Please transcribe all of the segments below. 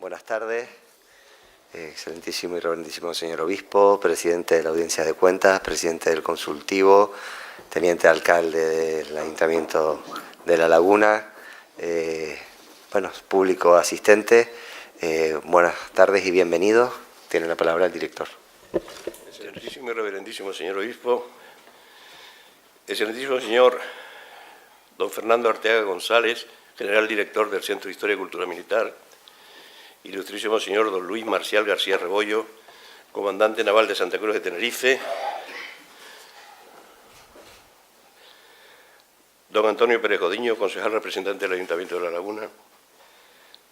Buenas tardes, excelentísimo y reverendísimo señor obispo, presidente de la Audiencia de Cuentas, presidente del Consultivo, teniente alcalde del Ayuntamiento de La Laguna, público asistente, buenas tardes y bienvenidos. Tiene la palabra el director. Excelentísimo y reverendísimo señor obispo, excelentísimo señor don Fernando Arteaga González, general director del Centro de Historia y Cultura Militar, ilustrísimo señor don Luis Marcial García Rebollo, comandante naval de Santa Cruz de Tenerife, don Antonio Pérez Godiño, concejal representante del Ayuntamiento de La Laguna,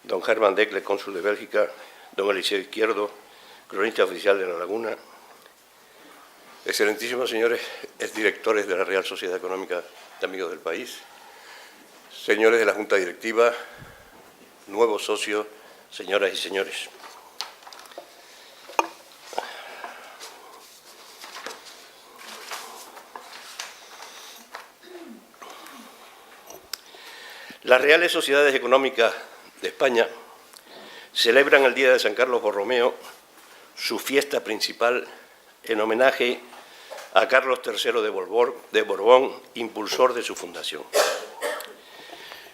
don Germán Decle, cónsul de Bélgica, don Eliseo Izquierdo, cronista oficial de La Laguna, excelentísimos señores exdirectores de la Real Sociedad Económica de Amigos del País, señores de la Junta Directiva, nuevos socios, señoras y señores. Las Reales Sociedades Económicas de España celebran el Día de San Carlos Borromeo, su fiesta principal, en homenaje a Carlos III de Borbón, impulsor de su fundación.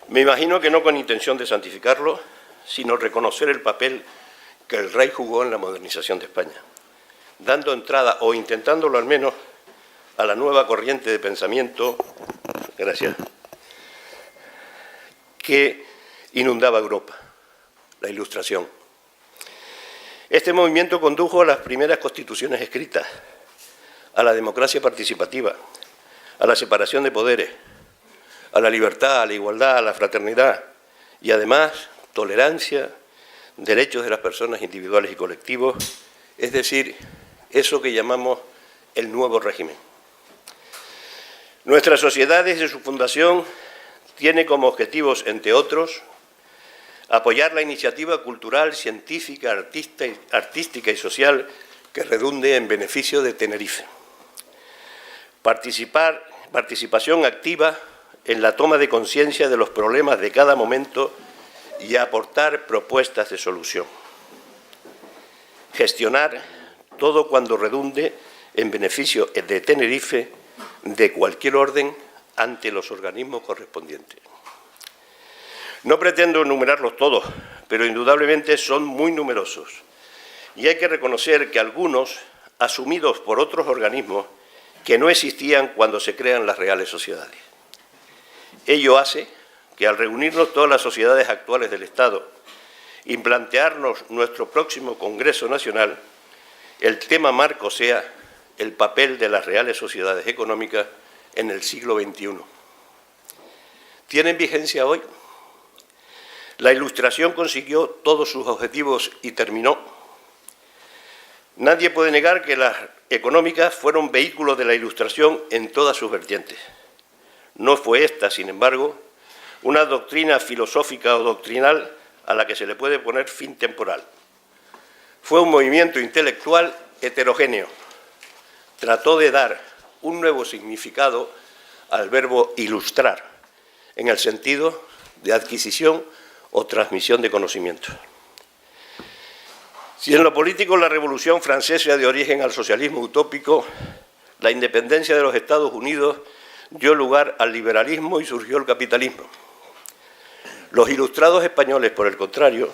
Me imagino que no con intención de santificarlo, sino reconocer el papel que el rey jugó en la modernización de España, dando entrada, o intentándolo al menos, a la nueva corriente de pensamiento, que inundaba Europa, la Ilustración. Este movimiento condujo a las primeras constituciones escritas, a la democracia participativa, a la separación de poderes, a la libertad, a la igualdad, a la fraternidad y, además, tolerancia, derechos de las personas individuales y colectivos, es decir, eso que llamamos el nuevo régimen. Nuestra sociedad, desde su fundación, tiene como objetivos, entre otros, apoyar la iniciativa cultural, científica, artística y social que redunde en beneficio de Tenerife. Participación activa en la toma de conciencia de los problemas de cada momento y aportar propuestas de solución. Gestionar todo cuando redunde en beneficio de Tenerife de cualquier orden ante los organismos correspondientes. No pretendo enumerarlos todos, pero indudablemente son muy numerosos y hay que reconocer que algunos, asumidos por otros organismos, que no existían cuando se crean las reales sociedades. Ello hace que al reunirnos todas las sociedades actuales del Estado y plantearnos nuestro próximo Congreso Nacional, el tema marco sea el papel de las reales sociedades económicas en el siglo XXI. ¿Tienen vigencia hoy? La Ilustración consiguió todos sus objetivos y terminó. Nadie puede negar que las económicas fueron vehículos de la Ilustración en todas sus vertientes. No fue esta, sin embargo, una doctrina filosófica o doctrinal a la que se le puede poner fin temporal. Fue un movimiento intelectual heterogéneo. Trató de dar un nuevo significado al verbo ilustrar, en el sentido de adquisición o transmisión de conocimientos. Si en lo político la Revolución Francesa dio origen al socialismo utópico, la independencia de los Estados Unidos dio lugar al liberalismo y surgió el capitalismo. Los ilustrados españoles, por el contrario,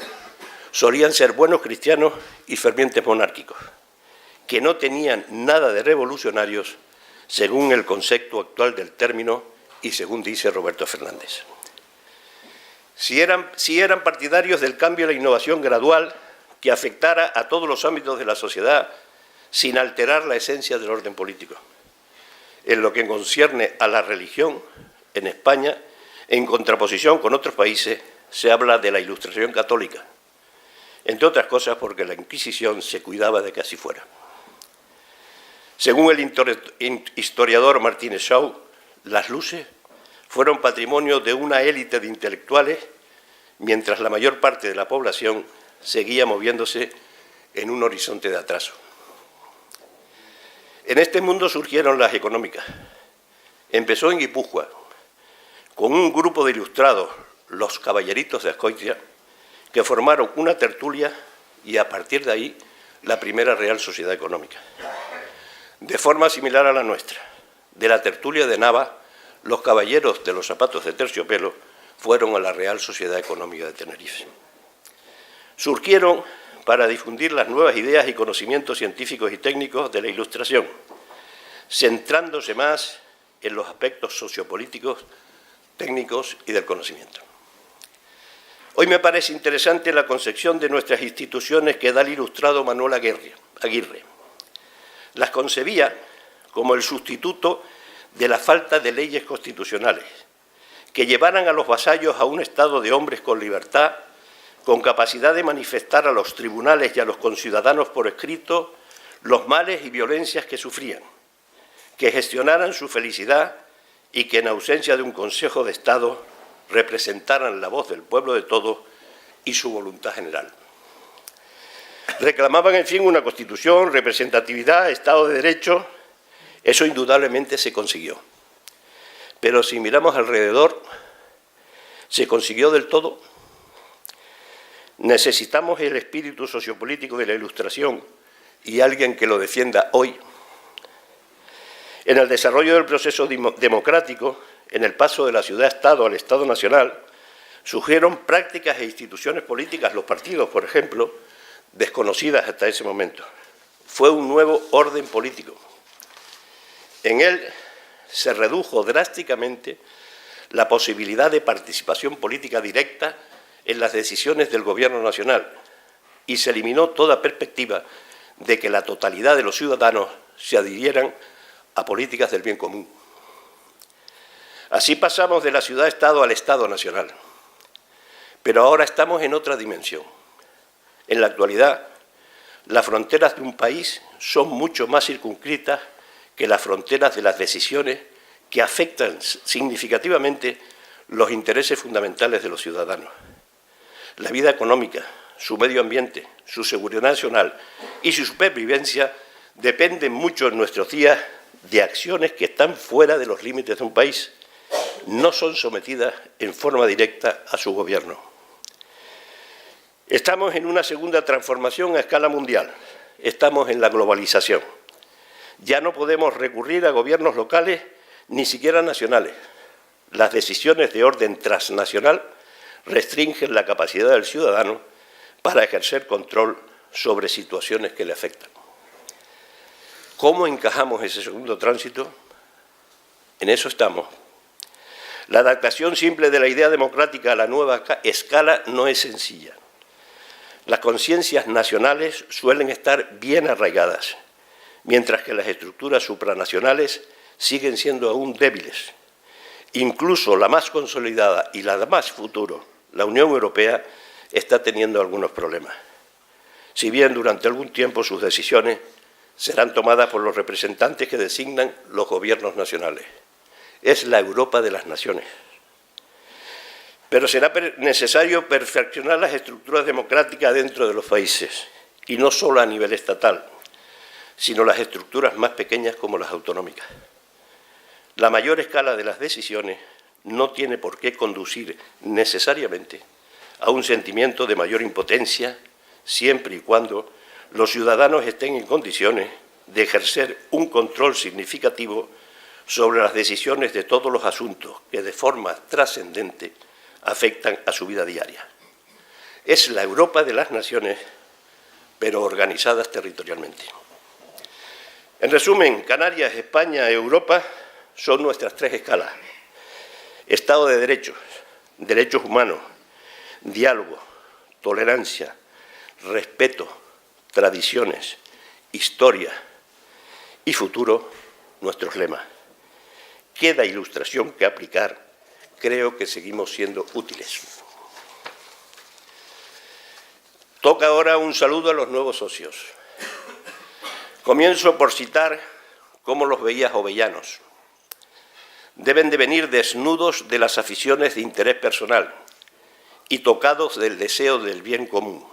solían ser buenos cristianos y fervientes monárquicos, que no tenían nada de revolucionarios, según el concepto actual del término y según dice Roberto Fernández. Si eran partidarios del cambio y la innovación gradual que afectara a todos los ámbitos de la sociedad sin alterar la esencia del orden político. En lo que concierne a la religión, en España, en contraposición con otros países, se habla de la Ilustración católica, entre otras cosas porque la Inquisición se cuidaba de que así fuera. Según el historiador Martínez Shaw, las luces fueron patrimonio de una élite de intelectuales, mientras la mayor parte de la población seguía moviéndose en un horizonte de atraso. En este mundo surgieron las económicas. Empezó en Guipúzcoa, con un grupo de ilustrados, los Caballeritos de Azcoitia, que formaron una tertulia y a partir de ahí la primera Real Sociedad Económica. De forma similar a la nuestra, de la tertulia de Nava, los caballeros de los zapatos de terciopelo fueron a la Real Sociedad Económica de Tenerife. Surgieron para difundir las nuevas ideas y conocimientos científicos y técnicos de la Ilustración, centrándose más en los aspectos sociopolíticos, técnicos y del conocimiento. Hoy me parece interesante la concepción de nuestras instituciones que da el ilustrado Manuel Aguirre. Las concebía como el sustituto de la falta de leyes constitucionales, que llevaran a los vasallos a un estado de hombres con libertad, con capacidad de manifestar a los tribunales y a los conciudadanos por escrito los males y violencias que sufrían, que gestionaran su felicidad y que en ausencia de un Consejo de Estado representaran la voz del pueblo de todos y su voluntad general. Reclamaban, en fin, una Constitución, representatividad, Estado de Derecho. Eso indudablemente se consiguió. Pero si miramos alrededor, ¿se consiguió del todo? Necesitamos el espíritu sociopolítico de la Ilustración y alguien que lo defienda hoy. En el desarrollo del proceso democrático, en el paso de la ciudad-estado al Estado nacional, surgieron prácticas e instituciones políticas, los partidos, por ejemplo, desconocidas hasta ese momento. Fue un nuevo orden político. En él se redujo drásticamente la posibilidad de participación política directa en las decisiones del Gobierno nacional y se eliminó toda perspectiva de que la totalidad de los ciudadanos se adhirieran a políticas del bien común. Así pasamos de la ciudad-estado al Estado nacional, pero ahora estamos en otra dimensión. En la actualidad, las fronteras de un país son mucho más circunscritas que las fronteras de las decisiones que afectan significativamente los intereses fundamentales de los ciudadanos. La vida económica, su medio ambiente, su seguridad nacional y su supervivencia dependen mucho en nuestros días de acciones que están fuera de los límites de un país, no son sometidas en forma directa a su gobierno. Estamos en una segunda transformación a escala mundial, estamos en la globalización. Ya no podemos recurrir a gobiernos locales ni siquiera nacionales. Las decisiones de orden transnacional restringen la capacidad del ciudadano para ejercer control sobre situaciones que le afectan. ¿Cómo encajamos ese segundo tránsito? En eso estamos. La adaptación simple de la idea democrática a la nueva escala no es sencilla. Las conciencias nacionales suelen estar bien arraigadas, mientras que las estructuras supranacionales siguen siendo aún débiles. Incluso la más consolidada y la de más futuro, la Unión Europea, está teniendo algunos problemas. Si bien durante algún tiempo sus decisiones serán tomadas por los representantes que designan los gobiernos nacionales. Es la Europa de las naciones. Pero será necesario perfeccionar las estructuras democráticas dentro de los países, y no solo a nivel estatal, sino las estructuras más pequeñas como las autonómicas. La mayor escala de las decisiones no tiene por qué conducir necesariamente a un sentimiento de mayor impotencia, siempre y cuando los ciudadanos estén en condiciones de ejercer un control significativo sobre las decisiones de todos los asuntos que de forma trascendente afectan a su vida diaria. Es la Europa de las naciones, pero organizadas territorialmente. En resumen, Canarias, España, Europa son nuestras tres escalas. Estado de Derecho, derechos humanos, diálogo, tolerancia, respeto, tradiciones, historia y futuro, nuestros lemas. Queda ilustración que aplicar. Creo que seguimos siendo útiles. Toca ahora un saludo a los nuevos socios. Comienzo por citar cómo los veía Jovellanos. Deben de venir desnudos de las aficiones de interés personal y tocados del deseo del bien común.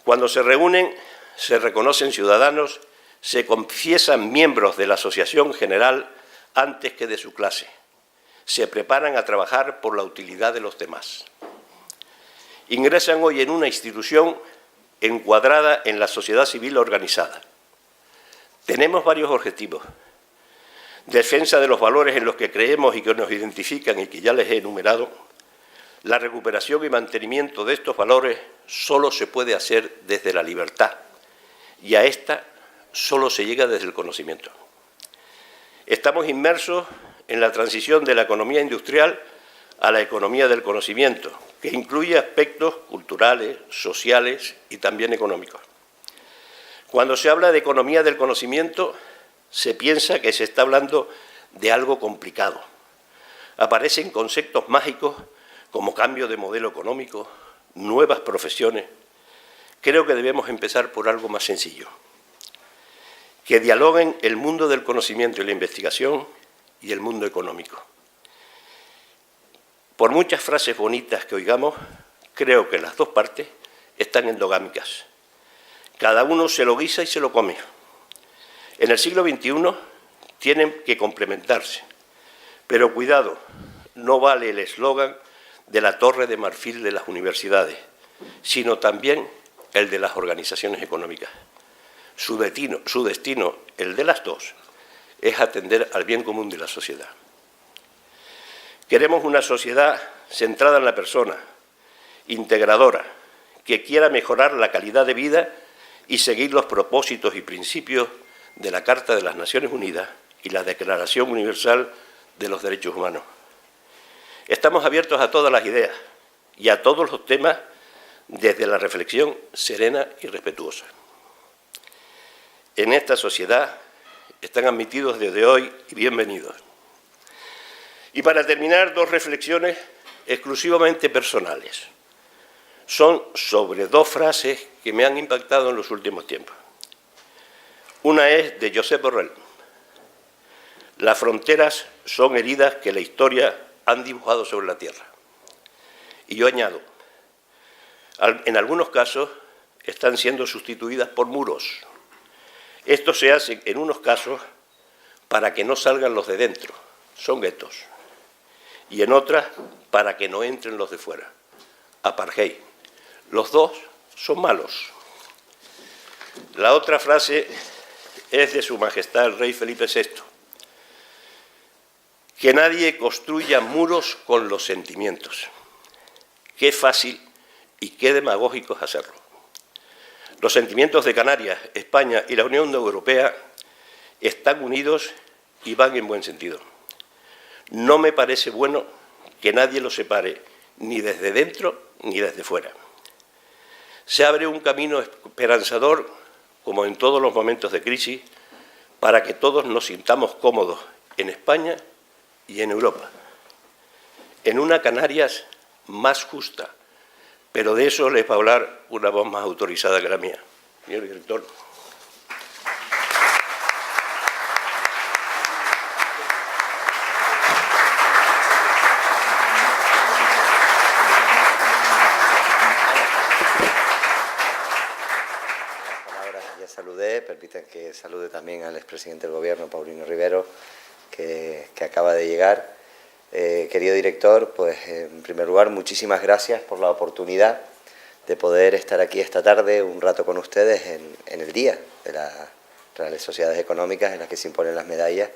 Cuando se reúnen, se reconocen ciudadanos, se confiesan miembros de la asociación general antes que de su clase. Se preparan a trabajar por la utilidad de los demás. ingresan hoy en una institución encuadrada en la sociedad civil organizada. Tenemos varios objetivos. Defensa de los valores en los que creemos y que nos identifican y que ya les he enumerado. La recuperación y mantenimiento de estos valores solo se puede hacer desde la libertad y a esta solo se llega desde el conocimiento. Estamos inmersos en la transición de la economía industrial a la economía del conocimiento, que incluye aspectos culturales, sociales y también económicos. Cuando se habla de economía del conocimiento, se piensa que se está hablando de algo complicado. Aparecen conceptos mágicos como cambio de modelo económico, nuevas profesiones. Creo que debemos empezar por algo más sencillo. Que dialoguen el mundo del conocimiento y la investigación y el mundo económico. Por muchas frases bonitas que oigamos, creo que las dos partes están endogámicas. Cada uno se lo guisa y se lo come. En el siglo XXI tienen que complementarse, pero cuidado, no vale el eslogan de la torre de marfil de las universidades, sino también el de las organizaciones económicas. Su destino, el de las dos, es atender al bien común de la sociedad. Queremos una sociedad centrada en la persona, integradora, que quiera mejorar la calidad de vida y seguir los propósitos y principios de la Carta de las Naciones Unidas y la Declaración Universal de los Derechos Humanos. Estamos abiertos a todas las ideas y a todos los temas desde la reflexión serena y respetuosa. En esta sociedad están admitidos desde hoy y bienvenidos. Y para terminar, dos reflexiones exclusivamente personales. Son sobre dos frases que me han impactado en los últimos tiempos. Una es de Josep Borrell. Las fronteras son heridas que la historia han dibujado sobre la tierra. Y yo añado, en algunos casos están siendo sustituidas por muros. Esto se hace en unos casos para que no salgan los de dentro, son guetos, y en otras para que no entren los de fuera, apartheid. Los dos son malos. La otra frase es de Su Majestad el Rey Felipe VI. Que nadie construya muros con los sentimientos. Qué fácil y qué demagógico es hacerlo. Los sentimientos de Canarias, España y la Unión Europea están unidos y van en buen sentido. No me parece bueno que nadie los separe, ni desde dentro ni desde fuera. Se abre un camino esperanzador, como en todos los momentos de crisis, para que todos nos sintamos cómodos en España y en Europa, en una Canarias más justa, pero de eso les va a hablar una voz más autorizada que la mía. Señor director. Ya saludé, permiten que salude también al expresidente del Gobierno, Paulino Rivero, que acaba de llegar. Querido director, pues en primer lugar, muchísimas gracias por la oportunidad de poder estar aquí esta tarde un rato con ustedes en el Día de las Reales Sociedades Económicas, en las que se imponen las medallas,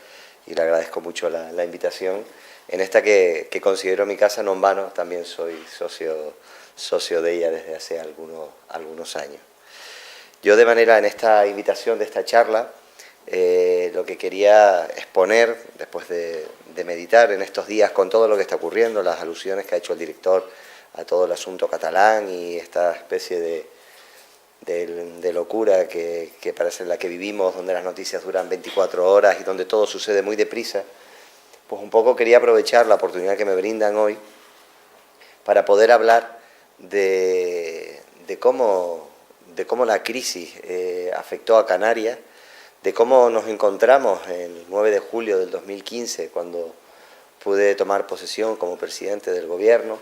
y le agradezco mucho la invitación en esta que considero mi casa, no en vano, también soy socio de ella desde hace algunos años. Yo en esta invitación de esta charla, lo que quería exponer, después de meditar en estos días con todo lo que está ocurriendo, las alusiones que ha hecho el director a todo el asunto catalán y esta especie de locura que parece la que vivimos, donde las noticias duran 24 horas y donde todo sucede muy deprisa, pues un poco quería aprovechar la oportunidad que me brindan hoy para poder hablar de cómo la crisis afectó a Canarias, de cómo nos encontramos el 9 de julio del 2015, cuando pude tomar posesión como presidente del Gobierno,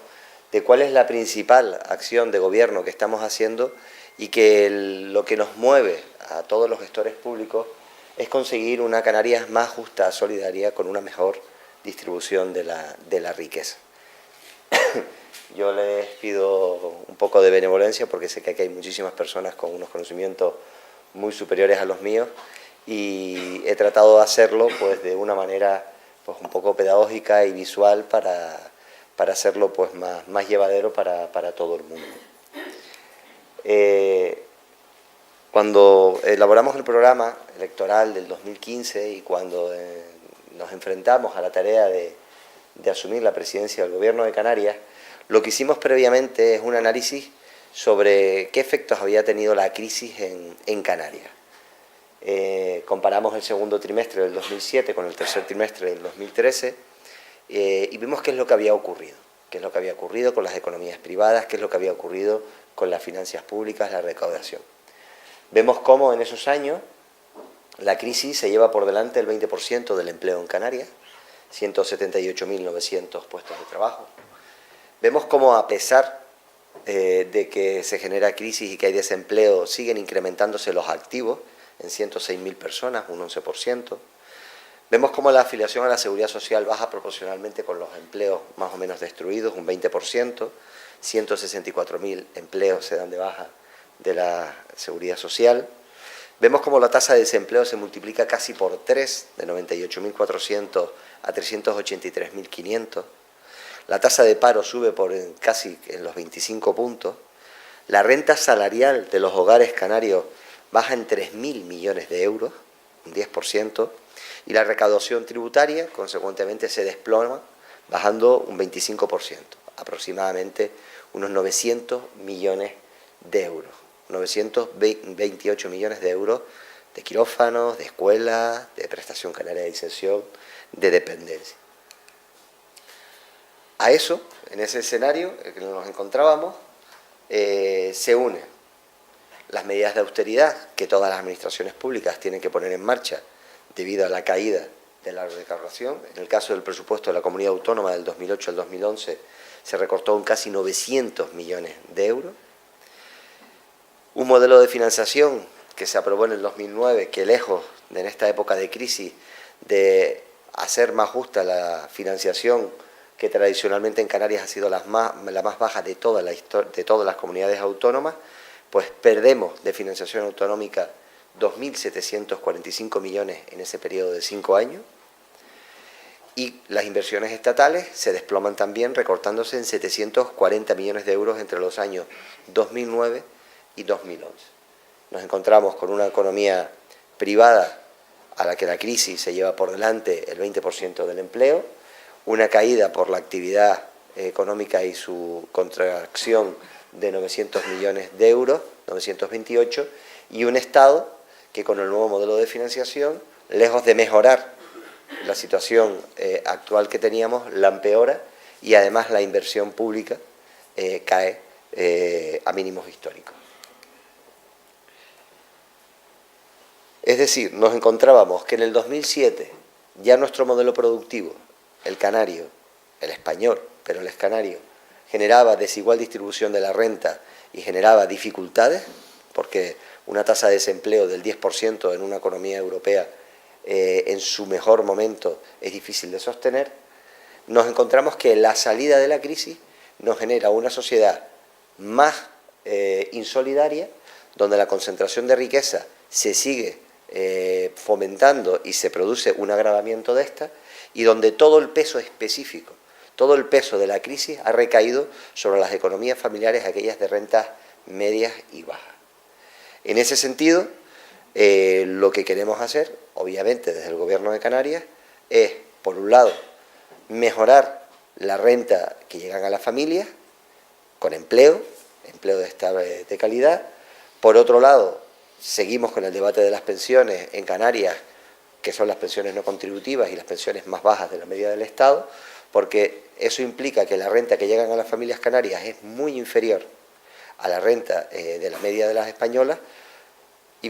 de cuál es la principal acción de gobierno que estamos haciendo y que lo que nos mueve a todos los gestores públicos es conseguir una Canarias más justa, solidaria, con una mejor distribución de la riqueza. Yo les pido un poco de benevolencia porque sé que aquí hay muchísimas personas con unos conocimientos muy superiores a los míos y he tratado de hacerlo pues de una manera pues un poco pedagógica y visual para hacerlo pues más llevadero para todo el mundo. Cuando elaboramos el programa electoral del 2015 y cuando nos enfrentamos a la tarea de asumir la presidencia del Gobierno de Canarias, lo que hicimos previamente es un análisis sobre qué efectos había tenido la crisis en Canarias. Comparamos el segundo trimestre del 2007 con el tercer trimestre del 2013 y vimos qué es lo que había ocurrido. Qué es lo que había ocurrido con las economías privadas, qué es lo que había ocurrido con las finanzas públicas, la recaudación. Vemos cómo en esos años la crisis se lleva por delante el 20% del empleo en Canarias, 178.900 puestos de trabajo. Vemos cómo a pesar de que se genera crisis y que hay desempleo, siguen incrementándose los activos en 106.000 personas, un 11%. Vemos cómo la afiliación a la seguridad social baja proporcionalmente con los empleos más o menos destruidos, un 20%, 164.000 empleos se dan de baja de la seguridad social. Vemos cómo la tasa de desempleo se multiplica casi por 3, de 98.400 a 383.500. La tasa de paro sube por casi en los 25 puntos. La renta salarial de los hogares canarios baja en 3.000 millones de euros, un 10%, y la recaudación tributaria, consecuentemente, se desploma, bajando un 25%, aproximadamente unos 900 millones de euros. 928 millones de euros de quirófanos, de escuelas, de prestación canaria de inserción, de dependencia. A eso, en ese escenario en el que nos encontrábamos, se unen las medidas de austeridad que todas las administraciones públicas tienen que poner en marcha debido a la caída de la recaudación. En el caso del presupuesto de la Comunidad Autónoma del 2008 al 2011 se recortó en casi 900 millones de euros. Un modelo de financiación que se aprobó en el 2009 que, lejos de en esta época de crisis de hacer más justa la financiación que tradicionalmente en Canarias ha sido la más baja de todas las comunidades autónomas, pues perdemos de financiación autonómica 2.745 millones en ese periodo de 5 años, y las inversiones estatales se desploman también, recortándose en 740 millones de euros entre los años 2009 y 2011. Nos encontramos con una economía privada a la que la crisis se lleva por delante el 20% del empleo, una caída por la actividad económica y su contracción de 900 millones de euros, 928, y un Estado que con el nuevo modelo de financiación, lejos de mejorar la situación actual que teníamos, la empeora, y además la inversión pública cae a mínimos históricos. Es decir, nos encontrábamos que en el 2007 ya nuestro modelo productivo, el canario, el español, pero el canario, generaba desigual distribución de la renta y generaba dificultades, porque una tasa de desempleo del 10% en una economía europea en su mejor momento es difícil de sostener. Nos encontramos que la salida de la crisis nos genera una sociedad más insolidaria, donde la concentración de riqueza se sigue fomentando y se produce un agravamiento de esta, y donde todo el peso específico, todo el peso de la crisis ha recaído sobre las economías familiares, aquellas de rentas medias y bajas. En ese sentido, lo que queremos hacer, obviamente desde el Gobierno de Canarias, es, por un lado, mejorar la renta que llegan a las familias, con empleo de calidad. Por otro lado, seguimos con el debate de las pensiones en Canarias, que son las pensiones no contributivas y las pensiones más bajas de la media del Estado, porque eso implica que la renta que llegan a las familias canarias es muy inferior a la renta de la media de las españolas, y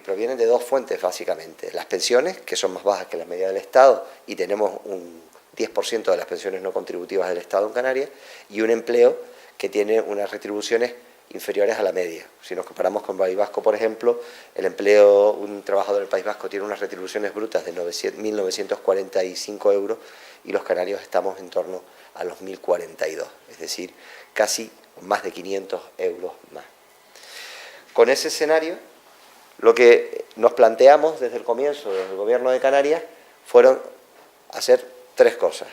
provienen de dos fuentes básicamente: las pensiones, que son más bajas que la media del Estado, y tenemos un 10% de las pensiones no contributivas del Estado en Canarias, y un empleo que tiene unas retribuciones inferiores a la media. Si nos comparamos con País Vasco, por ejemplo, el empleo, un trabajador del País Vasco tiene unas retribuciones brutas de 1.945 euros y los canarios estamos en torno a los 1.042, es decir, casi más de 500 euros más. Con ese escenario, lo que nos planteamos desde el comienzo del Gobierno de Canarias fueron hacer tres cosas: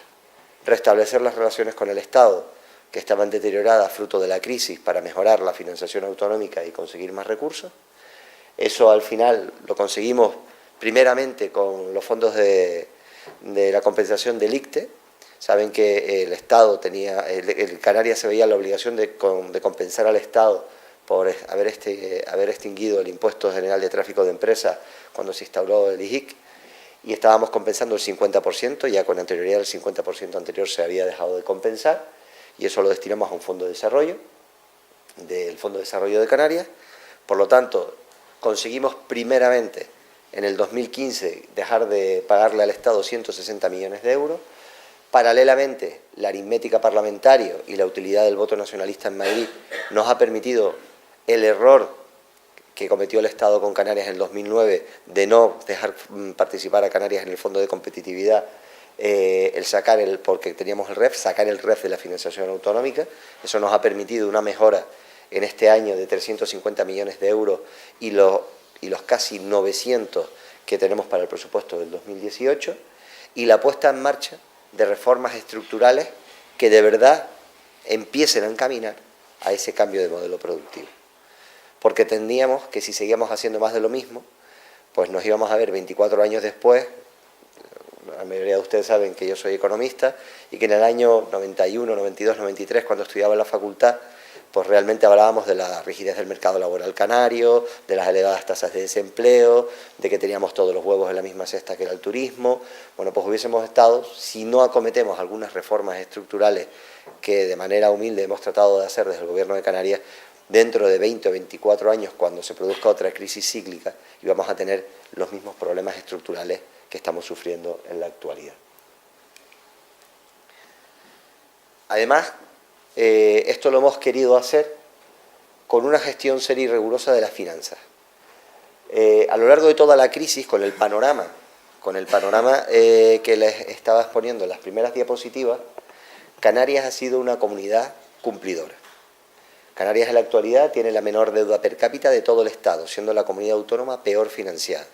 restablecer las relaciones con el Estado, que estaban deterioradas fruto de la crisis, para mejorar la financiación autonómica y conseguir más recursos. Eso al final lo conseguimos primeramente con los fondos de la compensación del ICTE. Saben que el Estado el Canarias se veía la obligación de compensar al Estado por haber extinguido el Impuesto General de Tráfico de Empresas cuando se instauró el IJIC, y estábamos compensando el 50%, ya con anterioridad el 50% anterior se había dejado de compensar, y eso lo destinamos a un fondo de desarrollo, del Fondo de Desarrollo de Canarias. Por lo tanto, conseguimos primeramente en el 2015 dejar de pagarle al Estado 160 millones de euros. Paralelamente, la aritmética parlamentaria y la utilidad del voto nacionalista en Madrid nos ha permitido el error que cometió el Estado con Canarias en el 2009 de no dejar participar a Canarias en el Fondo de Competitividad, porque teníamos el REF, sacar el REF de la financiación autonómica. Eso nos ha permitido una mejora en este año de 350 millones de euros y los casi 900 que tenemos para el presupuesto del 2018, y la puesta en marcha de reformas estructurales que de verdad empiecen a encaminar a ese cambio de modelo productivo. Porque entendíamos que si seguíamos haciendo más de lo mismo, pues nos íbamos a ver 24 años después. La mayoría de ustedes saben que yo soy economista y que en el año 91, 92, 93, cuando estudiaba en la facultad, pues realmente hablábamos de la rigidez del mercado laboral canario, de las elevadas tasas de desempleo, de que teníamos todos los huevos en la misma cesta que era el turismo. Bueno, pues hubiésemos estado, si no acometemos algunas reformas estructurales que de manera humilde hemos tratado de hacer desde el Gobierno de Canarias, dentro de 20 o 24 años, cuando se produzca otra crisis cíclica, íbamos a tener los mismos problemas estructurales que estamos sufriendo en la actualidad. Además, esto lo hemos querido hacer con una gestión seria y rigurosa de las finanzas. A lo largo de toda la crisis, con el panorama que les estaba exponiendo en las primeras diapositivas, Canarias ha sido una comunidad cumplidora. Canarias en la actualidad tiene la menor deuda per cápita de todo el Estado, siendo la comunidad autónoma peor financiada.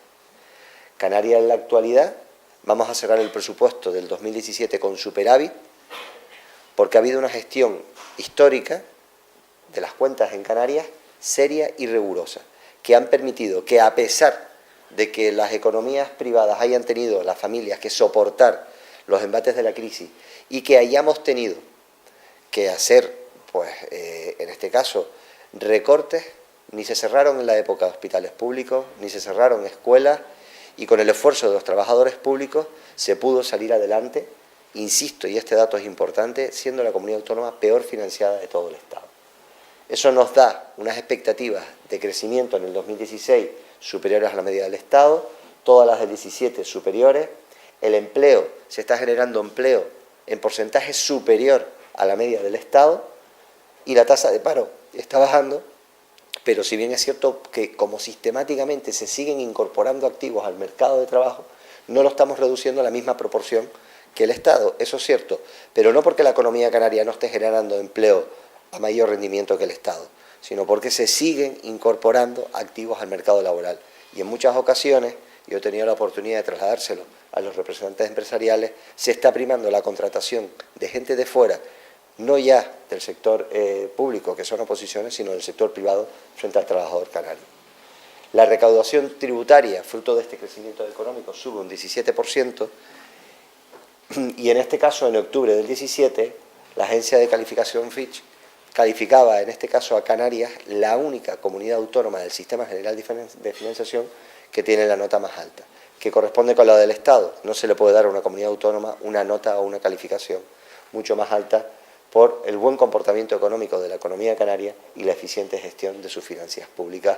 Canarias en la actualidad, vamos a cerrar el presupuesto del 2017 con superávit, porque ha habido una gestión histórica de las cuentas en Canarias seria y rigurosa, que han permitido que, a pesar de que las economías privadas hayan tenido, las familias, que soportar los embates de la crisis y que hayamos tenido que hacer, pues en este caso, recortes, ni se cerraron en la época hospitales públicos, ni se cerraron escuelas, y con el esfuerzo de los trabajadores públicos se pudo salir adelante, insisto, y este dato es importante, siendo la comunidad autónoma peor financiada de todo el Estado. Eso nos da unas expectativas de crecimiento en el 2016 superiores a la media del Estado, todas las del 17 superiores. El empleo, se está generando empleo en porcentaje superior a la media del Estado, y la tasa de paro está bajando, pero si bien es cierto que como sistemáticamente se siguen incorporando activos al mercado de trabajo, no lo estamos reduciendo a la misma proporción que el Estado, eso es cierto, pero no porque la economía canaria no esté generando empleo a mayor rendimiento que el Estado, sino porque se siguen incorporando activos al mercado laboral. Y en muchas ocasiones, yo he tenido la oportunidad de trasladárselo a los representantes empresariales, se está primando la contratación de gente de fuera, no ya del sector público, que son oposiciones, sino del sector privado frente al trabajador canario. La recaudación tributaria, fruto de este crecimiento económico, sube un 17%, y en este caso, en octubre del 17, la agencia de calificación Fitch calificaba en este caso a Canarias la única comunidad autónoma del Sistema General de Financiación que tiene la nota más alta, que corresponde con la del Estado. No se le puede dar a una comunidad autónoma una nota o una calificación mucho más alta por el buen comportamiento económico de la economía canaria y la eficiente gestión de sus finanzas públicas,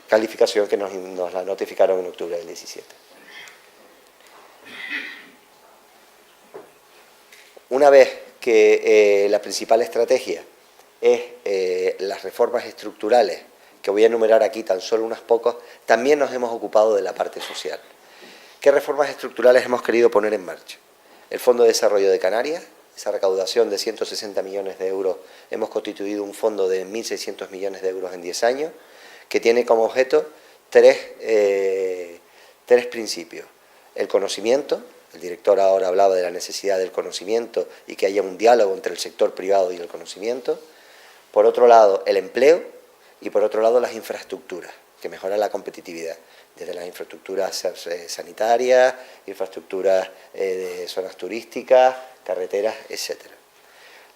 calificación que nos la notificaron en octubre del 17. Una vez que la principal estrategia es las reformas estructurales, que voy a enumerar aquí tan solo unas pocas. También nos hemos ocupado de la parte social. ¿Qué reformas estructurales hemos querido poner en marcha? El Fondo de Desarrollo de Canarias, esa recaudación de 160 millones de euros, hemos constituido un fondo de 1.600 millones de euros en 10 años, que tiene como objeto tres principios. El conocimiento, el director ahora hablaba de la necesidad del conocimiento y que haya un diálogo entre el sector privado y el conocimiento. Por otro lado, el empleo y por otro lado, las infraestructuras, que mejoran la competitividad, desde las infraestructuras sanitarias, infraestructuras de zonas turísticas, carreteras, etc.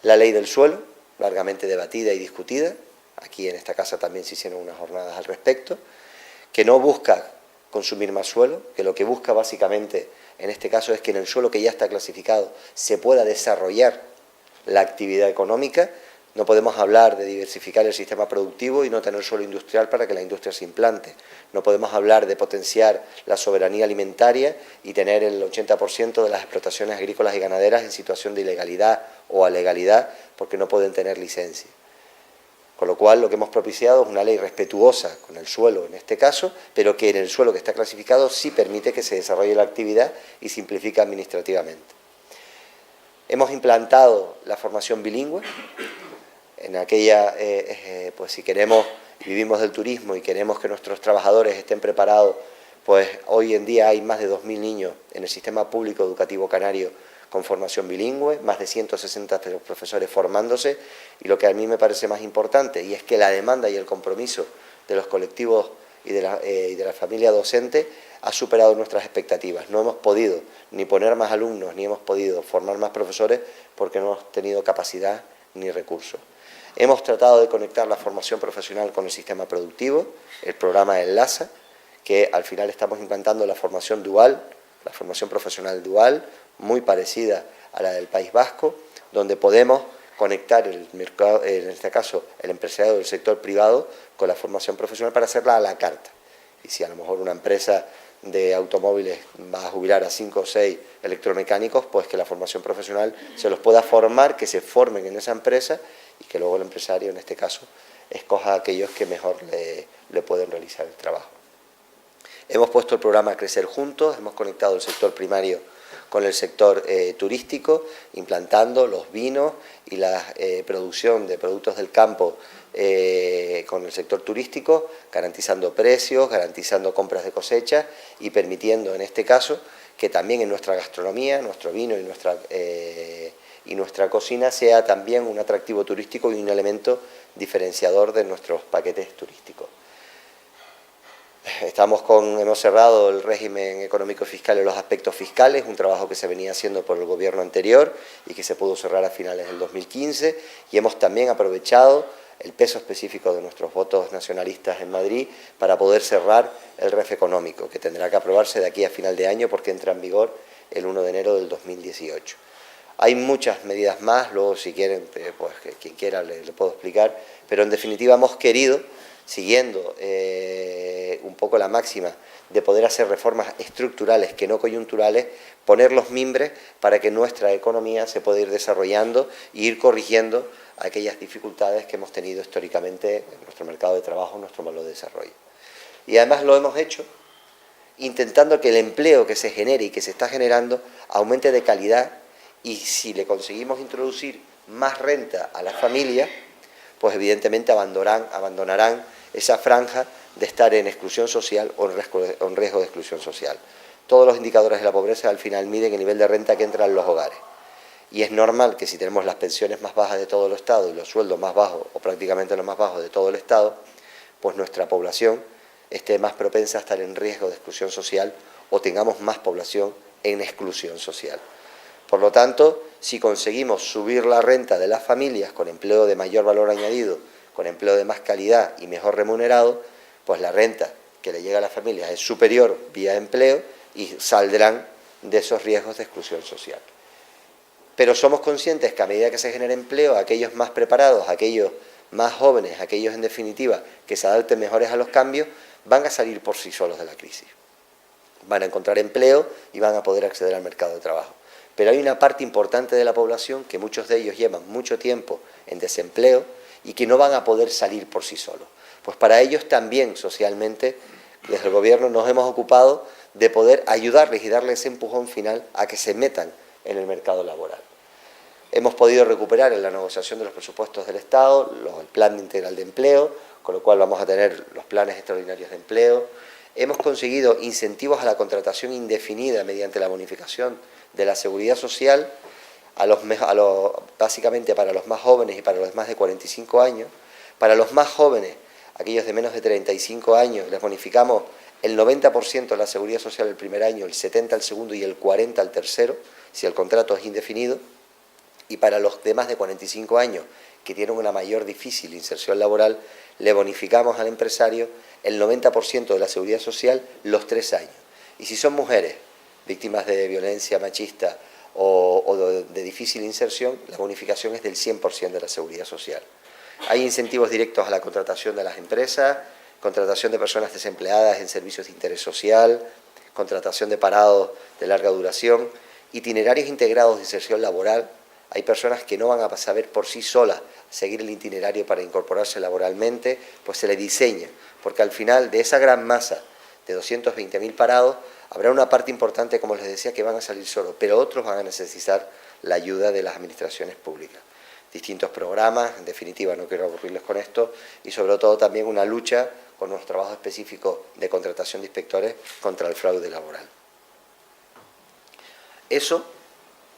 La ley del suelo, largamente debatida y discutida, aquí en esta casa también se hicieron unas jornadas al respecto, que no busca consumir más suelo, que lo que busca básicamente en este caso es que en el suelo que ya está clasificado se pueda desarrollar la actividad económica. No podemos hablar de diversificar el sistema productivo y no tener suelo industrial para que la industria se implante. No podemos hablar de potenciar la soberanía alimentaria y tener el 80% de las explotaciones agrícolas y ganaderas en situación de ilegalidad o alegalidad porque no pueden tener licencia. Con lo cual, lo que hemos propiciado es una ley respetuosa con el suelo en este caso, pero que en el suelo que está clasificado sí permite que se desarrolle la actividad y simplifica administrativamente. Hemos implantado la formación bilingüe. En aquella, pues si queremos, vivimos del turismo y queremos que nuestros trabajadores estén preparados, pues hoy en día hay más de 2.000 niños en el sistema público educativo canario con formación bilingüe, más de 160 profesores formándose, y lo que a mí me parece más importante, y es que la demanda y el compromiso de los colectivos y de la familia docente ha superado nuestras expectativas. No hemos podido ni poner más alumnos, ni hemos podido formar más profesores porque no hemos tenido capacidad ni recursos. Hemos tratado de conectar la formación profesional con el sistema productivo, el programa Enlaza, que al final estamos implantando la formación dual, la formación profesional dual, muy parecida a la del País Vasco, donde podemos conectar el mercado, en este caso el empresariado del sector privado, con la formación profesional para hacerla a la carta. Y si a lo mejor una empresa de automóviles va a jubilar a 5 o 6 electromecánicos, pues que la formación profesional se los pueda formar, que se formen en esa empresa y que luego el empresario, en este caso, escoja a aquellos que mejor le pueden realizar el trabajo. Hemos puesto el programa Crecer Juntos, hemos conectado el sector primario con el sector turístico, implantando los vinos y la producción de productos del campo con el sector turístico, garantizando precios, garantizando compras de cosecha y permitiendo en este caso que también en nuestra gastronomía, nuestro vino y nuestra cocina sea también un atractivo turístico y un elemento diferenciador de nuestros paquetes turísticos. Hemos cerrado el régimen económico fiscal en los aspectos fiscales, un trabajo que se venía haciendo por el gobierno anterior y que se pudo cerrar a finales del 2015, y hemos también aprovechado el peso específico de nuestros votos nacionalistas en Madrid para poder cerrar el REF económico, que tendrá que aprobarse de aquí a final de año porque entra en vigor el 1 de enero del 2018. Hay muchas medidas más, luego si quieren, pues quien quiera le puedo explicar, pero en definitiva hemos querido, siguiendo un poco la máxima de poder hacer reformas estructurales que no coyunturales, poner los mimbres para que nuestra economía se pueda ir desarrollando e ir corrigiendo aquellas dificultades que hemos tenido históricamente en nuestro mercado de trabajo, en nuestro modelo de desarrollo. Y además lo hemos hecho intentando que el empleo que se genere y que se está generando aumente de calidad, y si le conseguimos introducir más renta a las familias, pues evidentemente abandonarán esa franja de estar en exclusión social o en riesgo de exclusión social. Todos los indicadores de la pobreza al final miden el nivel de renta que entra en los hogares. Y es normal que si tenemos las pensiones más bajas de todo el Estado y los sueldos más bajos o prácticamente los más bajos de todo el Estado, pues nuestra población esté más propensa a estar en riesgo de exclusión social o tengamos más población en exclusión social. Por lo tanto, si conseguimos subir la renta de las familias con empleo de mayor valor añadido, con empleo de más calidad y mejor remunerado, pues la renta que le llega a las familias es superior vía empleo y saldrán de esos riesgos de exclusión social. Pero somos conscientes que a medida que se genere empleo, aquellos más preparados, aquellos más jóvenes, aquellos en definitiva que se adapten mejores a los cambios, van a salir por sí solos de la crisis. Van a encontrar empleo y van a poder acceder al mercado de trabajo. Pero hay una parte importante de la población que muchos de ellos llevan mucho tiempo en desempleo y que no van a poder salir por sí solos. Pues para ellos también socialmente, desde el Gobierno nos hemos ocupado de poder ayudarles y darles ese empujón final a que se metan en el mercado laboral. Hemos podido recuperar en la negociación de los presupuestos del Estado el Plan Integral de Empleo, con lo cual vamos a tener los planes extraordinarios de empleo. Hemos conseguido incentivos a la contratación indefinida mediante la bonificación de la Seguridad Social, básicamente para los más jóvenes y para los más de 45 años. Para los más jóvenes, aquellos de menos de 35 años, les bonificamos el 90% de la Seguridad Social el primer año, el 70% al segundo y el 40% al tercero, si el contrato es indefinido. Y para los de más de 45 años, que tienen una mayor difícil inserción laboral, le bonificamos al empresario el 90% de la Seguridad Social los 3 años. Y si son mujeres víctimas de violencia machista o de difícil inserción, la bonificación es del 100% de la Seguridad Social. Hay incentivos directos a la contratación de las empresas, contratación de personas desempleadas en servicios de interés social, contratación de parados de larga duración, itinerarios integrados de inserción laboral. Hay personas que no van a saber por sí solas seguir el itinerario para incorporarse laboralmente, pues se le diseña, porque al final de esa gran masa de 220.000 parados, habrá una parte importante, como les decía, que van a salir solos, pero otros van a necesitar la ayuda de las administraciones públicas. Distintos programas, en definitiva, no quiero aburrirles con esto, y sobre todo también una lucha con unos trabajos específicos de contratación de inspectores contra el fraude laboral. Eso,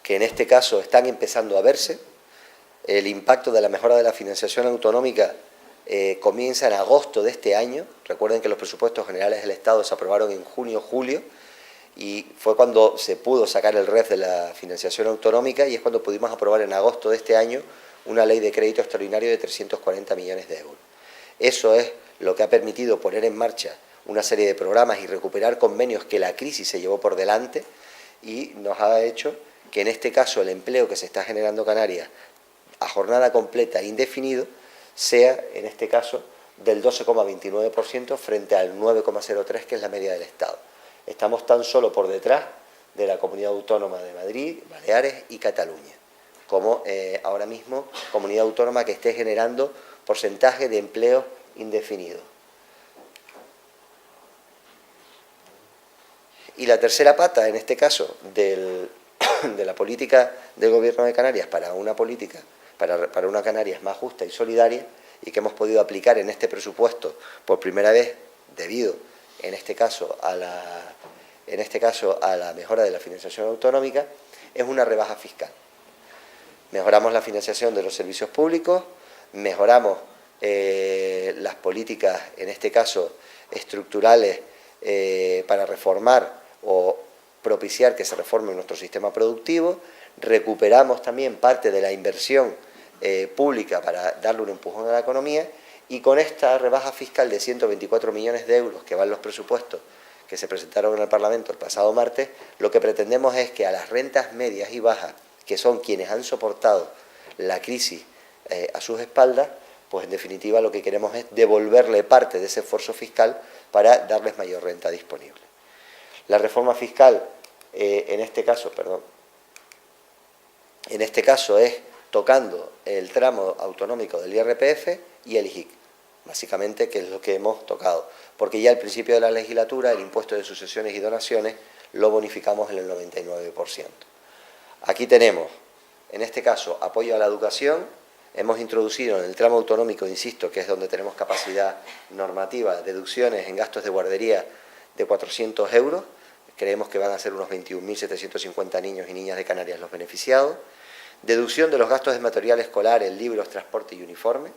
que en este caso están empezando a verse, el impacto de la mejora de la financiación autonómica comienza en agosto de este año. Recuerden que los presupuestos generales del Estado se aprobaron en junio-julio y fue cuando se pudo sacar el REF de la financiación autonómica y es cuando pudimos aprobar en agosto de este año una ley de crédito extraordinario de 340 millones de euros. Eso es lo que ha permitido poner en marcha una serie de programas y recuperar convenios que la crisis se llevó por delante y nos ha hecho que en este caso el empleo que se está generando en Canarias a jornada completa e indefinido sea, en este caso, del 12,29% frente al 9,03% que es la media del Estado. Estamos tan solo por detrás de la Comunidad Autónoma de Madrid, Baleares y Cataluña, como ahora mismo comunidad autónoma que esté generando porcentaje de empleo indefinido. Y la tercera pata, en este caso, de la política del Gobierno de Canarias para una Canarias más justa y solidaria y que hemos podido aplicar en este presupuesto por primera vez debido, en este caso, a la mejora de la financiación autonómica, es una rebaja fiscal. Mejoramos la financiación de los servicios públicos, mejoramos las políticas, en este caso, estructurales para reformar o propiciar que se reforme nuestro sistema productivo, recuperamos también parte de la inversión pública para darle un empujón a la economía y con esta rebaja fiscal de 124 millones de euros que van los presupuestos que se presentaron en el Parlamento el pasado martes, lo que pretendemos es que a las rentas medias y bajas, que son quienes han soportado la crisis a sus espaldas, pues en definitiva lo que queremos es devolverle parte de ese esfuerzo fiscal para darles mayor renta disponible. La reforma fiscal, en este caso es tocando el tramo autonómico del IRPF y el IGIC, básicamente, que es lo que hemos tocado, porque ya al principio de la legislatura el impuesto de sucesiones y donaciones lo bonificamos en el 99%. Aquí tenemos, en este caso, apoyo a la educación. Hemos introducido en el tramo autonómico, insisto, que es donde tenemos capacidad normativa, deducciones en gastos de guardería de 400 euros. Creemos que van a ser unos 21.750 niños y niñas de Canarias los beneficiados. Deducción de los gastos de material escolar, en libros, transporte y uniforme.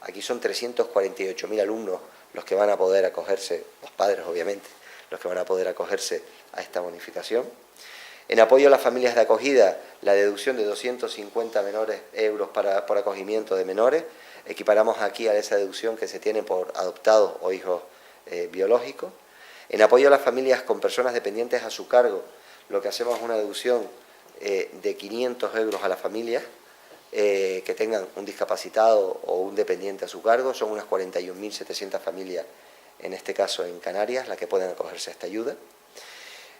Aquí son 348.000 alumnos los que van a poder acogerse, los padres obviamente, los que van a poder acogerse a esta bonificación. En apoyo a las familias de acogida, la deducción de 250 euros por acogimiento de menores. Equiparamos aquí a esa deducción que se tiene por adoptados o hijos biológicos. En apoyo a las familias con personas dependientes a su cargo, lo que hacemos es una deducción de 500 euros a las familias que tengan un discapacitado o un dependiente a su cargo. Son unas 41.700 familias, en este caso en Canarias, las que pueden acogerse a esta ayuda.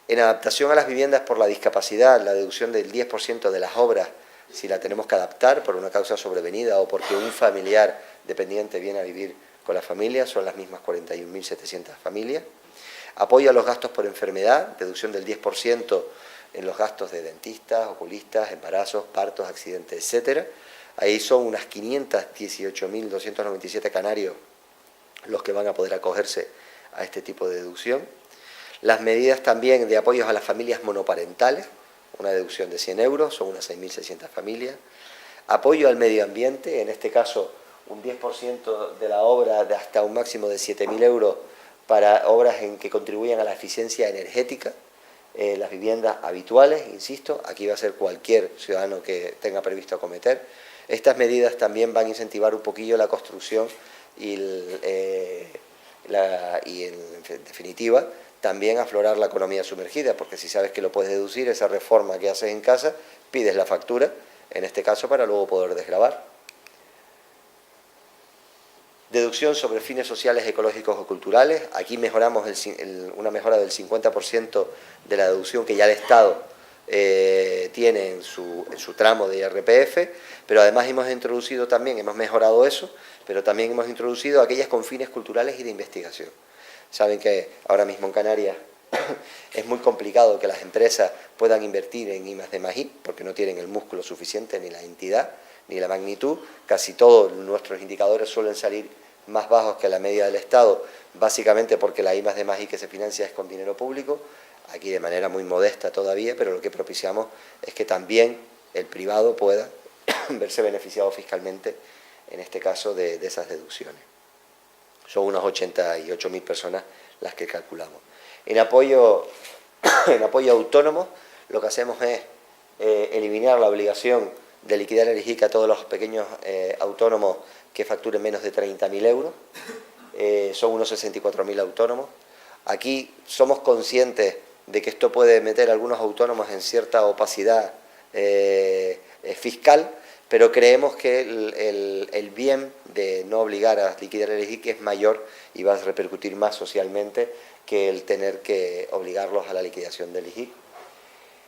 En adaptación a las viviendas por la discapacidad, la deducción del 10% de las obras, si la tenemos que adaptar por una causa sobrevenida o porque un familiar dependiente viene a vivir con la familia, son las mismas 41.700 familias. Apoyo a los gastos por enfermedad, deducción del 10% en los gastos de dentistas, oculistas, embarazos, partos, accidentes, etc. Ahí son unas 518.297 canarios los que van a poder acogerse a este tipo de deducción. Las medidas también de apoyos a las familias monoparentales, una deducción de 100 euros, son unas 6.600 familias. Apoyo al medio ambiente, en este caso un 10% de la obra de hasta un máximo de 7.000 euros para obras en que contribuyan a la eficiencia energética, las viviendas habituales, insisto, aquí va a ser cualquier ciudadano que tenga previsto acometer. Estas medidas también van a incentivar un poquillo la construcción y en definitiva también aflorar la economía sumergida, porque si sabes que lo puedes deducir, esa reforma que haces en casa, pides la factura, en este caso para luego poder desgravar. Deducción sobre fines sociales, ecológicos o culturales. Aquí mejoramos una mejora del 50% de la deducción que ya el Estado tiene en su tramo de IRPF, pero además hemos mejorado eso, pero también hemos introducido aquellas con fines culturales y de investigación. Saben que ahora mismo en Canarias es muy complicado que las empresas puedan invertir en I+D+I, porque no tienen el músculo suficiente, ni la entidad, ni la magnitud. Casi todos nuestros indicadores suelen salir más bajos que la media del Estado, básicamente porque la I+D+I que se financia es con dinero público, aquí de manera muy modesta todavía, pero lo que propiciamos es que también el privado pueda verse beneficiado fiscalmente, en este caso, de esas deducciones. Son unas 88.000 personas las que calculamos. En apoyo a autónomos, lo que hacemos es eliminar la obligación de liquidar el IGIC a todos los pequeños autónomos que facturen menos de 30.000 euros. Son unos 64.000 autónomos. Aquí somos conscientes de que esto puede meter a algunos autónomos en cierta opacidad fiscal, pero creemos que el bien de no obligar a liquidar el IGIC es mayor y va a repercutir más socialmente que el tener que obligarlos a la liquidación del IGIC.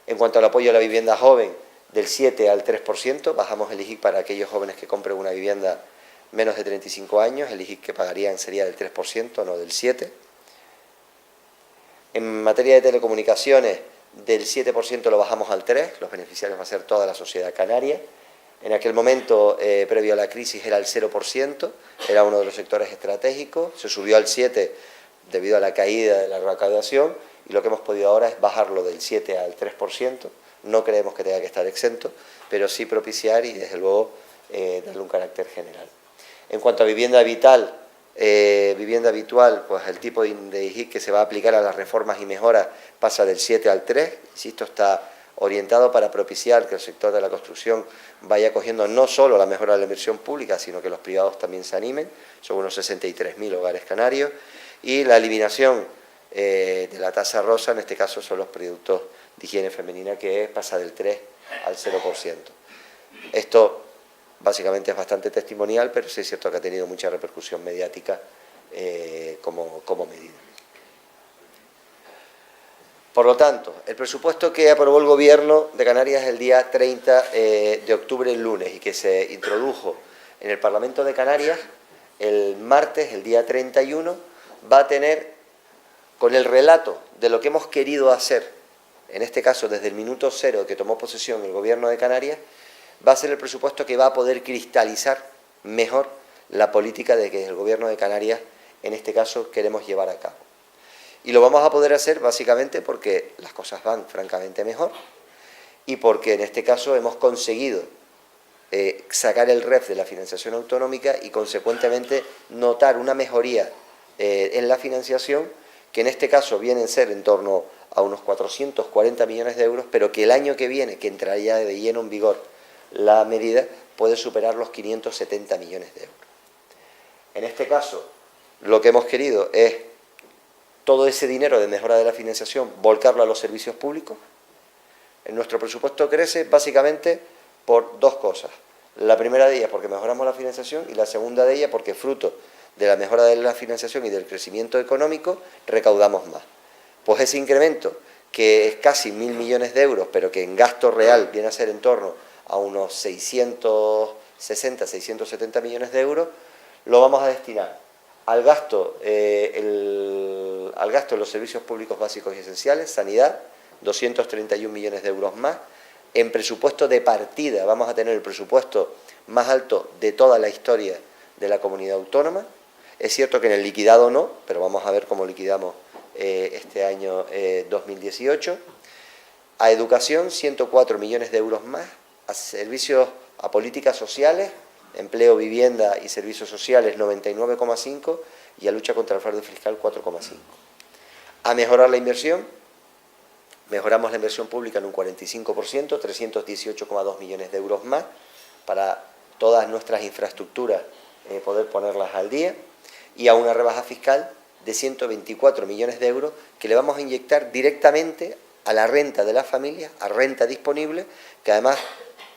En cuanto al apoyo a la vivienda joven, del 7 al 3%, bajamos el IGIC para aquellos jóvenes que compren una vivienda menos de 35 años, el IGIC que pagarían sería del 3%, no del 7%. En materia de telecomunicaciones, del 7% lo bajamos al 3%, los beneficiarios va a ser toda la sociedad canaria. En aquel momento, previo a la crisis, era el 0%, era uno de los sectores estratégicos, se subió al 7% debido a la caída de la recaudación, y lo que hemos podido ahora es bajarlo del 7 al 3%, no creemos que tenga que estar exento, pero sí propiciar y desde luego darle un carácter general. En cuanto a vivienda habitual, pues el tipo de IGIC que se va a aplicar a las reformas y mejoras pasa del 7 al 3%, insisto, está orientado para propiciar que el sector de la construcción vaya cogiendo no solo la mejora de la inversión pública, sino que los privados también se animen, son unos 63.000 hogares canarios, y la eliminación de la tasa rosa, en este caso son los productos de higiene femenina, que pasa del 3 al 0%. Esto básicamente es bastante testimonial, pero sí es cierto que ha tenido mucha repercusión mediática como medida. Por lo tanto, el presupuesto que aprobó el Gobierno de Canarias el día 30 de octubre, el lunes, y que se introdujo en el Parlamento de Canarias el martes, el día 31, va a tener, con el relato de lo que hemos querido hacer, en este caso desde el minuto cero que tomó posesión el Gobierno de Canarias, va a ser el presupuesto que va a poder cristalizar mejor la política de que el Gobierno de Canarias, en este caso, queremos llevar a cabo. Y lo vamos a poder hacer básicamente porque las cosas van francamente mejor y porque en este caso hemos conseguido sacar el REF de la financiación autonómica y consecuentemente notar una mejoría en la financiación, que en este caso vienen a ser en torno a unos 440 millones de euros, pero que el año que viene, que entraría de lleno en vigor la medida, puede superar los 570 millones de euros. En este caso, lo que hemos querido es todo ese dinero de mejora de la financiación, volcarlo a los servicios públicos. En nuestro presupuesto crece básicamente por dos cosas. La primera de ellas porque mejoramos la financiación y la segunda de ellas porque fruto de la mejora de la financiación y del crecimiento económico recaudamos más. Pues ese incremento, que es casi 1.000 millones de euros, pero que en gasto real viene a ser en torno a unos 660, 670 millones de euros, lo vamos a destinar al gasto, al gasto de los servicios públicos básicos y esenciales, sanidad, 231 millones de euros más. En presupuesto de partida vamos a tener el presupuesto más alto de toda la historia de la comunidad autónoma. Es cierto que en el liquidado no, pero vamos a ver cómo liquidamos este año 2018. A educación, 104 millones de euros más. A servicios, a políticas sociales, empleo, vivienda y servicios sociales, 99,5, y a lucha contra el fraude fiscal, 4,5. A mejorar la inversión, mejoramos la inversión pública en un 45%, 318,2 millones de euros más, para todas nuestras infraestructuras poder ponerlas al día, y a una rebaja fiscal de 124 millones de euros que le vamos a inyectar directamente a la renta de las familias, a renta disponible, que además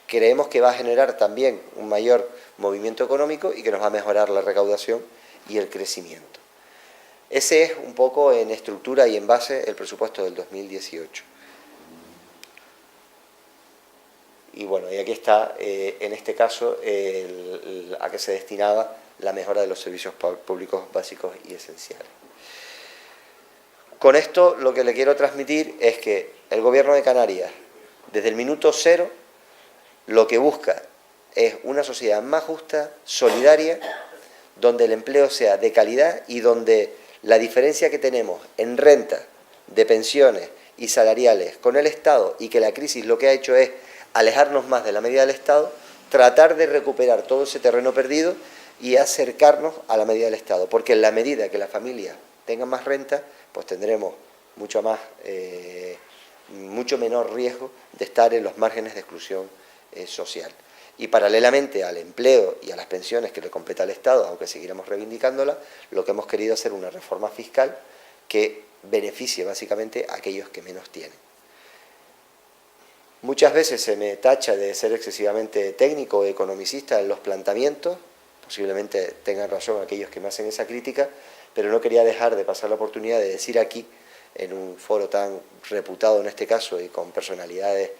creemos que va a generar también un mayor movimiento económico y que nos va a mejorar la recaudación y el crecimiento. Ese es un poco en estructura y en base el presupuesto del 2018. Y bueno, y aquí está, en este caso, a qué se destinaba la mejora de los servicios públicos básicos y esenciales. Con esto lo que le quiero transmitir es que el Gobierno de Canarias, desde el minuto cero, lo que busca es una sociedad más justa, solidaria, donde el empleo sea de calidad y donde la diferencia que tenemos en renta, de pensiones y salariales con el Estado, y que la crisis lo que ha hecho es alejarnos más de la media del Estado, tratar de recuperar todo ese terreno perdido y acercarnos a la media del Estado, porque en la medida que las familias tengan más renta, pues tendremos mucho menor riesgo de estar en los márgenes de exclusión social. Y paralelamente al empleo y a las pensiones que le compete al Estado, aunque seguiremos reivindicándola, lo que hemos querido hacer es una reforma fiscal que beneficie básicamente a aquellos que menos tienen. Muchas veces se me tacha de ser excesivamente técnico o economicista en los planteamientos, posiblemente tengan razón aquellos que me hacen esa crítica, pero no quería dejar de pasar la oportunidad de decir aquí, en un foro tan reputado en este caso y con personalidades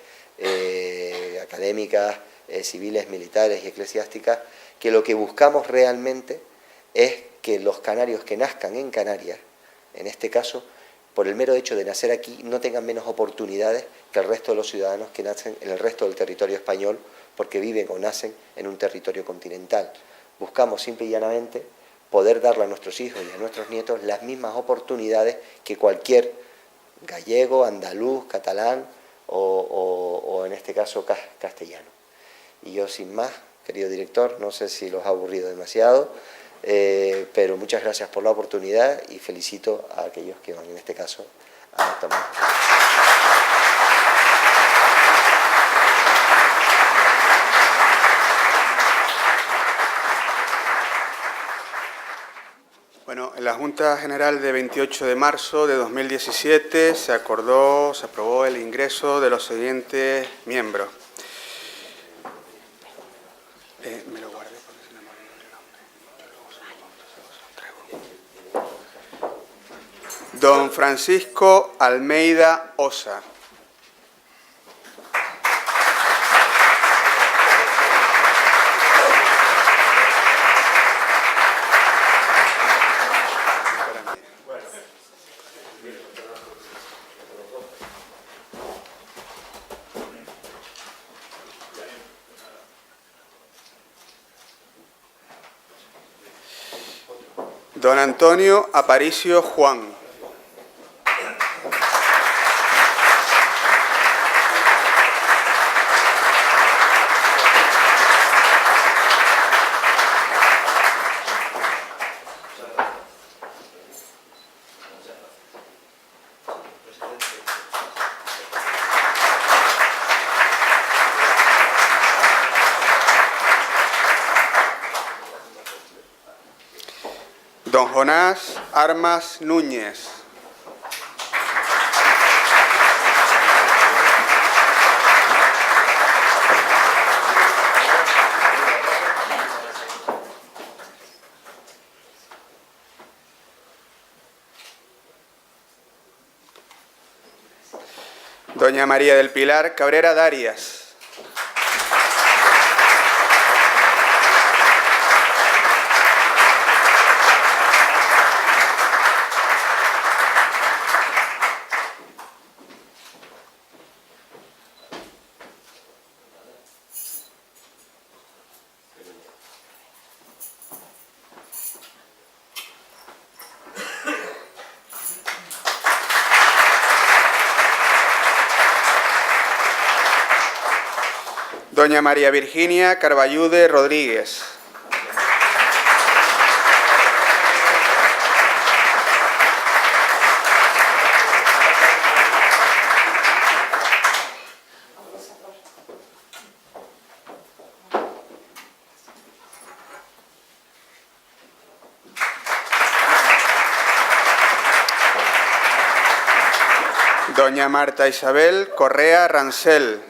académicas, civiles, militares y eclesiásticas, que lo que buscamos realmente es que los canarios que nazcan en Canarias, en este caso, por el mero hecho de nacer aquí, no tengan menos oportunidades que el resto de los ciudadanos que nacen en el resto del territorio español, porque viven o nacen en un territorio continental. Buscamos simple y llanamente poder darle a nuestros hijos y a nuestros nietos las mismas oportunidades que cualquier gallego, andaluz, catalán o en este caso castellano. Y yo sin más, querido director, no sé si los ha aburrido demasiado, pero muchas gracias por la oportunidad y felicito a aquellos que van en este caso a tomar. Bueno, en la Junta General de 28 de marzo de 2017 se aprobó el ingreso de los siguientes miembros. Me lo guardé porque si no me olvido el nombre. Don Francisco Almeida Osa. Don Antonio Aparicio Juan. Don Jonás Armas Núñez. Doña María del Pilar Cabrera Darias. Doña María Virginia Carballude Rodríguez. Doña Marta Isabel Correa Rancel.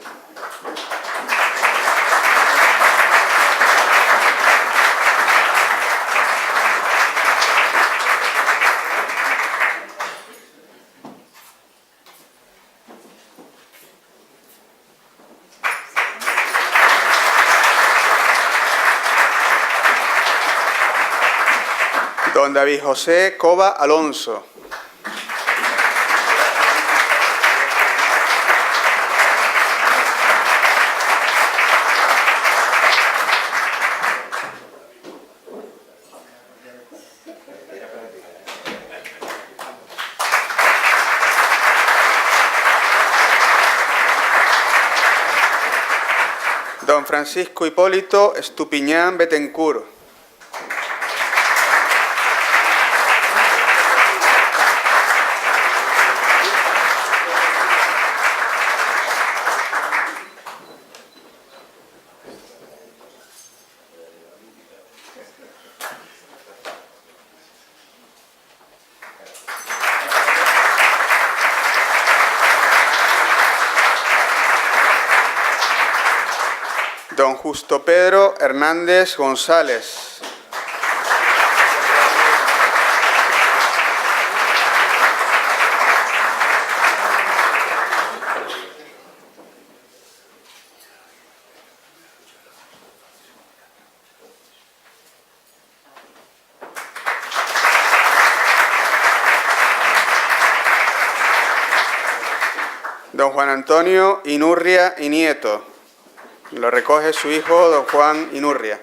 Don David José Cova Alonso. Don Francisco Hipólito Estupiñán Betancourt. Don Justo Pedro Hernández González. Don Juan Antonio Inurria y Nieto. Lo recoge su hijo, don Juan Inurria.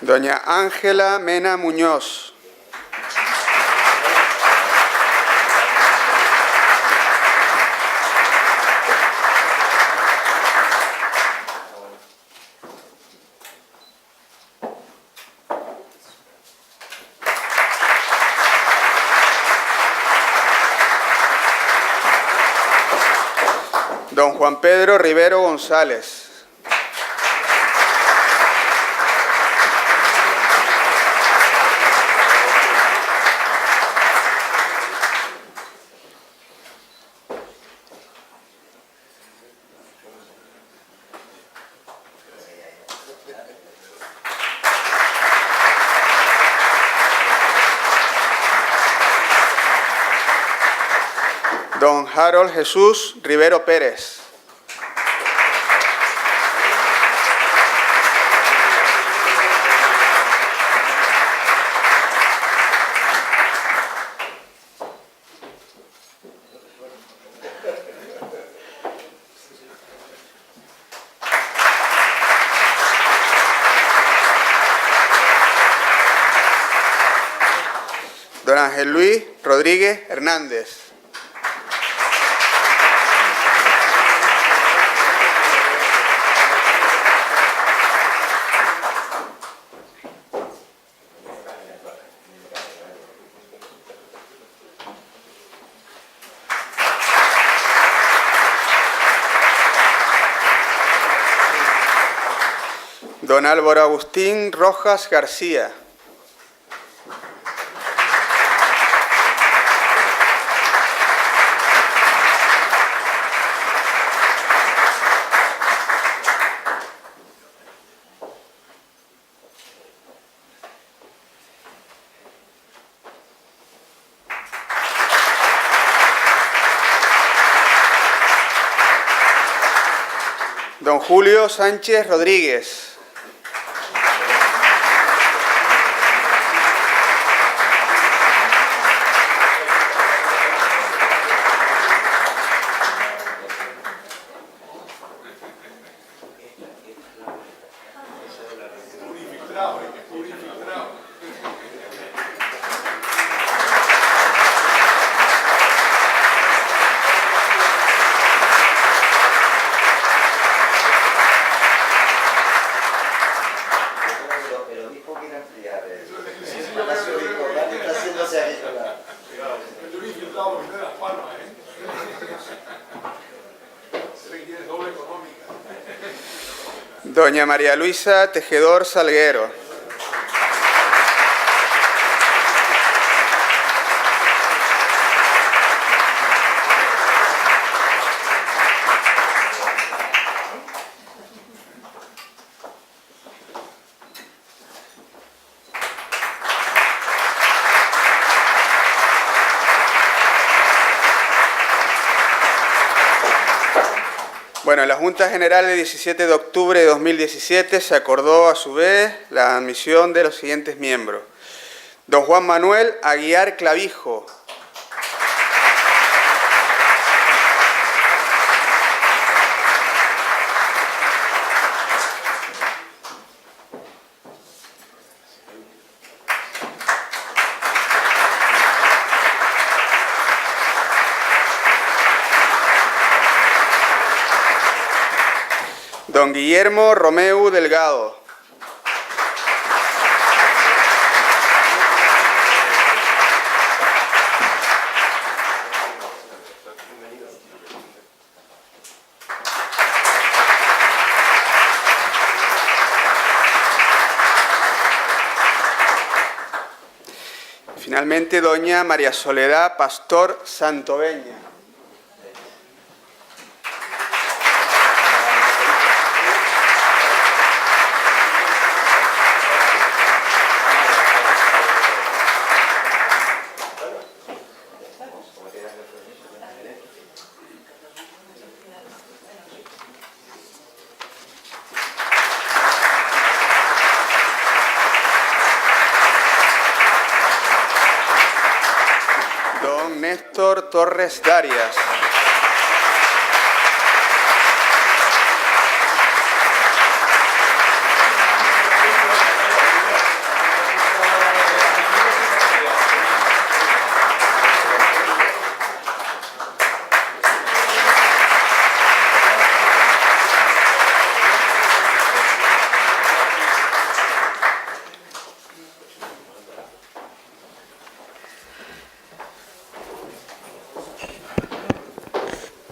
Doña Ángela Mena Muñoz. Don Juan Pedro Rivero González. Don Harold Jesús Rivero Pérez. Don Ángel Luis Rodríguez Hernández. Don Álvaro Agustín Rojas García. Don Julio Sánchez Rodríguez. Doña María Luisa Tejedor Salguero. Bueno, en la Junta General del 17 de octubre de 2017 se acordó a su vez la admisión de los siguientes miembros. Don Juan Manuel Aguiar Clavijo. Don Guillermo Romeu Delgado. Finalmente, doña María Soledad Pastor Santoveña. Néstor Torres Darias.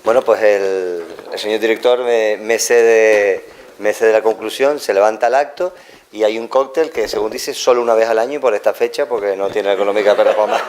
Bueno, pues el señor director me cede la conclusión, se levanta el acto y hay un cóctel que, según dice, solo una vez al año y por esta fecha, porque no tiene económica para más.